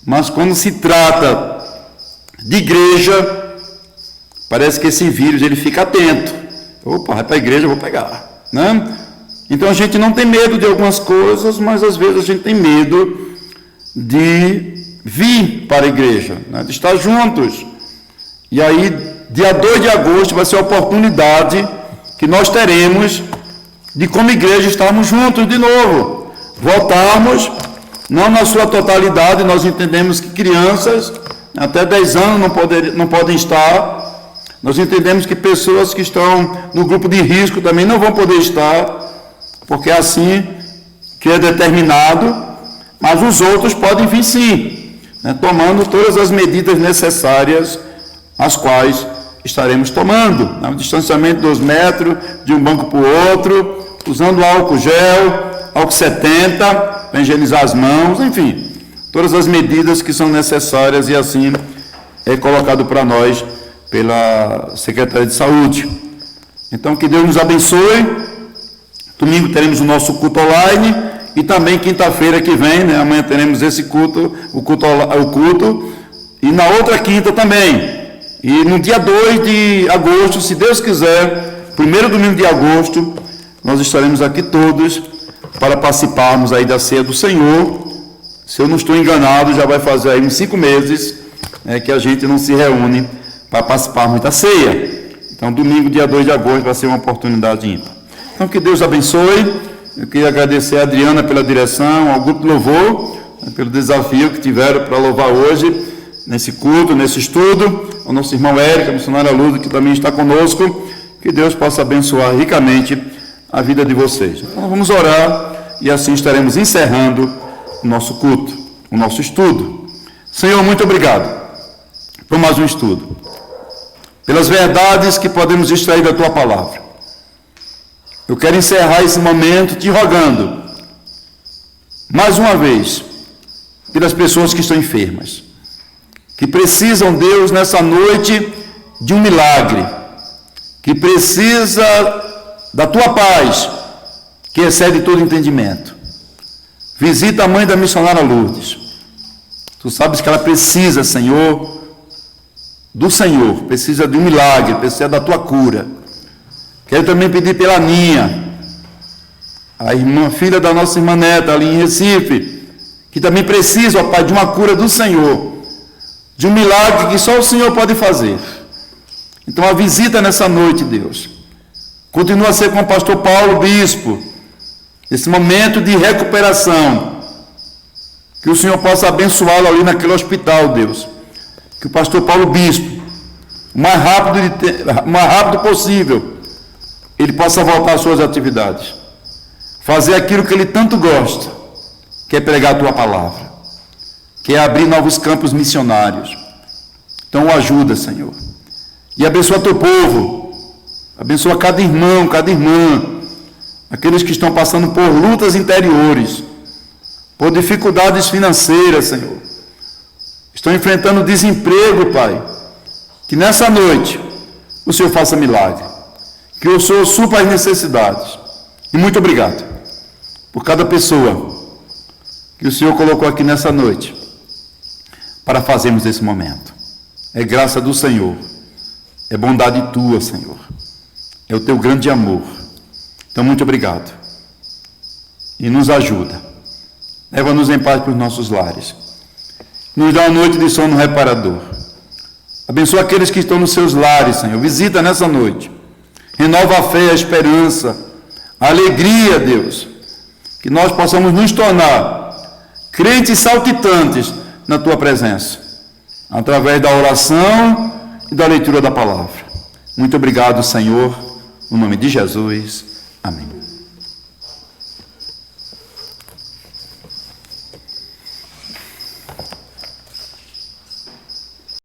Mas quando se trata de igreja, parece que esse vírus ele fica atento. Opa, vai para a igreja, eu vou pegar, né? Então a gente não tem medo de algumas coisas, mas às vezes a gente tem medo de vir para a igreja, né? De estar juntos. E aí, dia 2 de agosto vai ser a oportunidade que nós teremos de, como igreja, estarmos juntos de novo, voltarmos, não na sua totalidade. Nós entendemos que crianças até 10 anos não podem estar. Nós entendemos que pessoas que estão no grupo de risco também não vão poder estar, porque é assim que é determinado, mas os outros podem vir sim, né, tomando todas as medidas necessárias, as quais estaremos tomando, né, o distanciamento de 2 metros, de um banco para o outro, usando álcool gel, álcool 70, para higienizar as mãos, enfim, todas as medidas que são necessárias, e assim é colocado para nós pela Secretaria de Saúde. Então, que Deus nos abençoe. Domingo teremos o nosso culto online, e também quinta-feira que vem, né, amanhã teremos esse culto, o culto, e na outra quinta também. E no dia 2 de agosto, se Deus quiser, primeiro domingo de agosto, nós estaremos aqui todos para participarmos aí da ceia do Senhor. Se eu não estou enganado, já vai fazer aí uns 5 meses que a gente não se reúne para participarmos da ceia. Então, domingo, dia 2 de agosto, vai ser uma oportunidade ímpar. Então, que Deus abençoe. Eu queria agradecer a Adriana pela direção, ao grupo Louvor, pelo desafio que tiveram para louvar hoje, nesse culto, nesse estudo, ao nosso irmão Érico, a missionária Luda, que também está conosco. Que Deus possa abençoar ricamente a vida de vocês. Então, vamos orar, e assim estaremos encerrando o nosso culto, o nosso estudo. Senhor, muito obrigado por mais um estudo, pelas verdades que podemos extrair da Tua Palavra. Eu quero encerrar esse momento te rogando, mais uma vez, pelas pessoas que estão enfermas, que precisam, Deus, nessa noite, de um milagre, que precisa da Tua paz, que excede todo entendimento. Visita a mãe da missionária Lourdes. Tu sabes que ela precisa, Senhor, do Senhor, precisa de um milagre, precisa da Tua cura. Quero também pedir pela Aninha, a irmã, filha da nossa irmã Neta, ali em Recife, que também precisa, ó Pai, de uma cura do Senhor, de um milagre que só o Senhor pode fazer. Então, a visita nessa noite, Deus, continua a ser com o pastor Paulo, bispo, esse momento de recuperação, que o Senhor possa abençoá-lo ali naquele hospital, Deus, que o pastor Paulo, bispo, o mais rápido possível, ele possa voltar às suas atividades, fazer aquilo que ele tanto gosta, que é pregar a tua palavra, que é abrir novos campos missionários. Então o ajuda, Senhor, e abençoa teu povo, abençoa cada irmão, cada irmã, aqueles que estão passando por lutas interiores, por dificuldades financeiras, Senhor, estão enfrentando desemprego, Pai, que nessa noite o Senhor faça milagre, que o Senhor supra as necessidades. E muito obrigado por cada pessoa que o Senhor colocou aqui nessa noite para fazermos esse momento. É graça do Senhor, é bondade tua, Senhor, é o teu grande amor. Então muito obrigado e nos ajuda, leva-nos em paz para os nossos lares, nos dá uma noite de sono reparador. Abençoa aqueles que estão nos seus lares, Senhor, visita nessa noite, renova a fé, a esperança, a alegria, Deus, que nós possamos nos tornar crentes saltitantes na tua presença, através da oração e da leitura da palavra. Muito obrigado, Senhor, no nome de Jesus, amém.